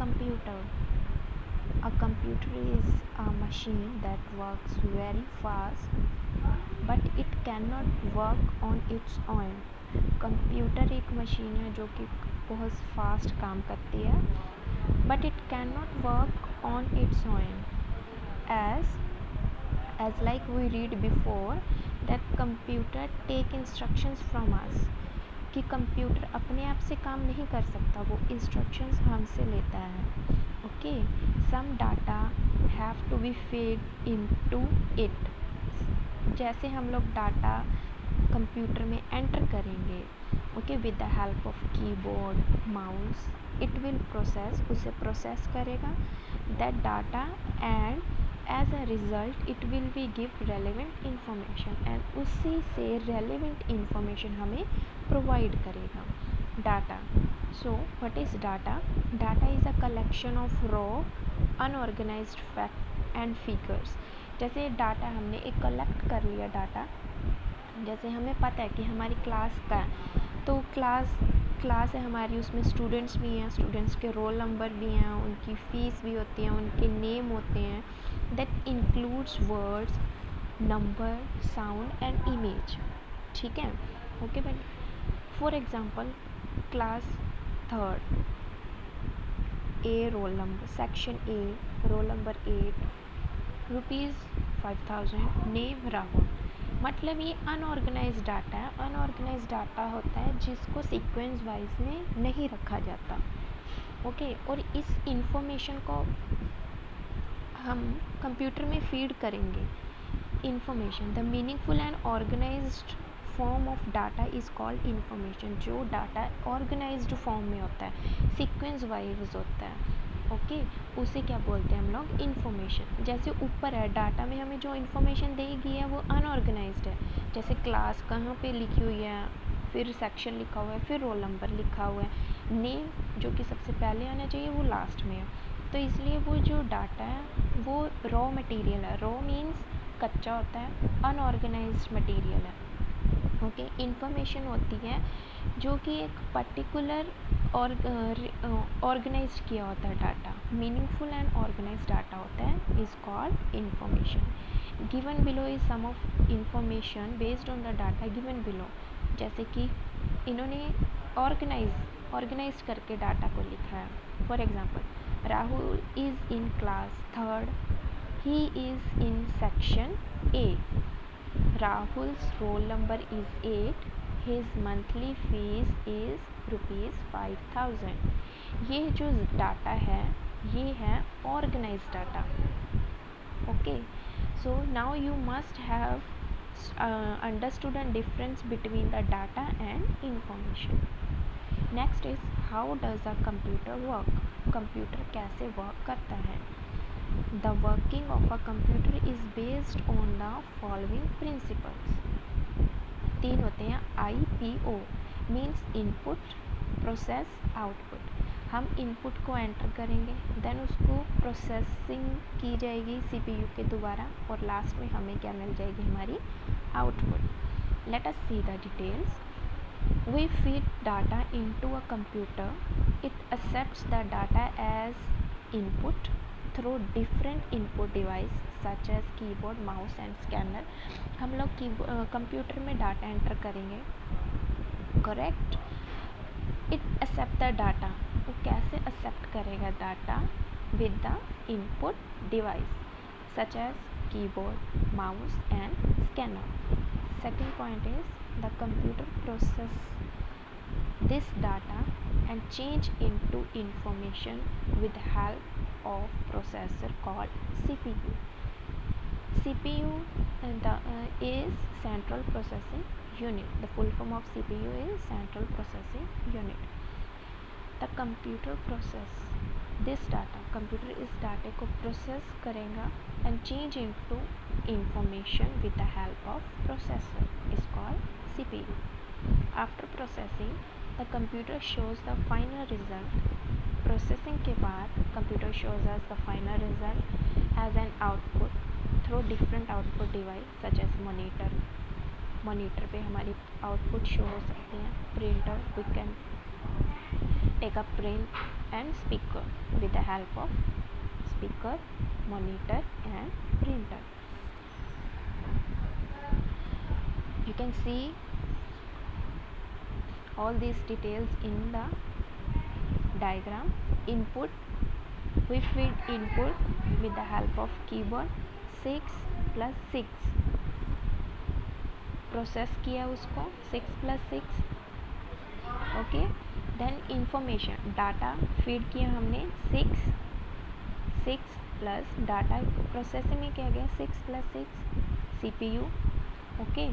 computer. A computer is a machine that works very fast, but it cannot work on its own. Computer एक machine है जो कि बहुत fast काम करती है, but it cannot work on its own. As like we read before that computer take instructions from us, कि computer अपने आप से काम नहीं कर सकता, वो इंस्ट्रक्शंस हमसे लेता है. Okay, some data have to be feed into it. जैसे हम लोग डाटा कंप्यूटर में एंटर करेंगे, okay, with the help of keyboard mouse, it will process, उसे प्रोसेस करेगा that data and as a result it will be give relevant information, and उसी से relevant information हमें प्रोवाइड करेगा. Data. So what is data? Data is a collection of raw unorganised fact and figures. जैसे data हमने एक collect कर लिया data, जैसे हमें पता है कि हमारी क्लास का है, तो क्लास है हमारी, उसमें स्टूडेंट्स भी हैं, स्टूडेंट्स के रोल नंबर भी हैं, उनकी फ़ीस भी होती है, उनके नेम होते हैं. That includes words, number, sound and image. ठीक है, okay. But for example class third, A roll number, section A, roll number 8, ₹5000, name Rahul. मतलब ये अनऑर्गेनाइज डाटा है. अनऑर्गेनाइज डाटा होता है जिसको सीक्वेंस वाइज में नहीं रखा जाता. ओके, और इस इंफॉर्मेशन को हम कंप्यूटर में फीड करेंगे. Information, the meaningful and organised form of data is called information. जो डाटा ऑर्गेनाइज्ड फॉर्म में होता है, सीक्वेंस वाइज होता है, ओके, उसे क्या बोलते हैं हम लोग? इंफॉर्मेशन. जैसे ऊपर है डाटा में हमें जो इंफॉर्मेशन दी गई है वो अनऑर्गेनाइज्ड है. जैसे क्लास कहाँ पे लिखी हुई है, फिर सेक्शन लिखा हुआ है, फिर रोल नंबर लिखा हुआ है, नेम जो कि सबसे पहले आना चाहिए वो लास्ट में है. तो इसलिए वो जो डाटा है वो रॉ मटेरियल है. रॉ मीन्स कच्चा होता है, अनऑर्गेनाइज्ड मटेरियल है. ओके, इंफॉर्मेशन होती है जो कि एक पर्टिकुलर ऑर्गेनाइज किया होता है data. Meaningful and organise data होता है, is called information. Given below is some of information based on the data given below. जैसे कि इन्होंने ऑर्गेनाइज करके डाटा को लिखा है. For example, Rahul is in class third, he is in section A. Rahul's roll number is 8. His monthly fees is ₹5000. ये जो data है ये है organise data. Okay, so now you must have understood the difference between the data and information. Next is how does a computer work? Computer कैसे work करता है? The working of a computer is based on the following principles. 3 होते हैं. IPO means input, process, output. हम input को enter करेंगे, then उसको processing की जाएगी CPU के द्वारा, और लास्ट में हमें क्या मिल जाएगी? हमारी output. Let us see the details. We feed data into a computer. It accepts the data as input through different input device such as keyboard, mouse and scanner. हम लोग कंप्यूटर में डाटा एंटर करेंगे, correct. It accept the data. वो कैसे accept करेगा data? With the input device such as keyboard, mouse and scanner. Second point is the computer process this data and change into information with help of processor called CPU. CPU is central processing unit. The full form of CPU is central processing unit. The computer process this data. Computer इस डाटे को process करेगा and change into information with the help of processor is called CPU. After processing, the computer shows the final result. Processing के बाद computer shows us the final result as an output through different output device such as monitor. Monitor पे हमारी output show हो सकती है. Printer, we can take a print and speaker with the help of speaker, monitor and printer. You can see all these details in the diagram. Input, we feed input with the help of keyboard 6 plus 6, process किया उसको 6 plus 6, okay. Then information, data feed किया हमने 6 plus data processing में क्या गया 6 plus 6 CPU, okay.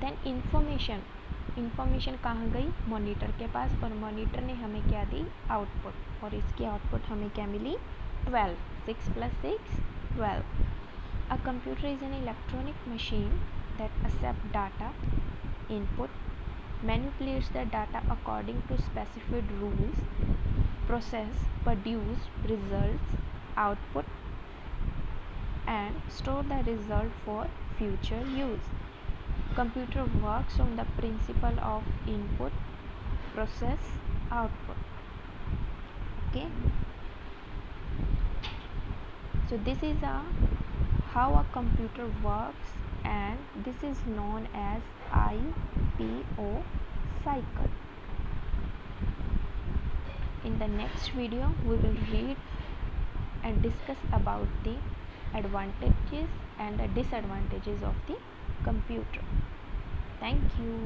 Then information कहाँ गई, monitor के पास, और मॉनिटर ने हमें क्या दी, आउटपुट, और इसकी आउटपुट हमें क्या मिली 12. 6 plus 6 12. A computer is an electronic machine that accepts data input, manipulates the data according to specified rules, process, produce results, output, and store the result for future use. Computer works on the principle of input, process, output. Okay. So this is how a computer works, and this is known as IPO cycle. In the next video we will read and discuss about the advantages and the disadvantages of the computer. Thank you.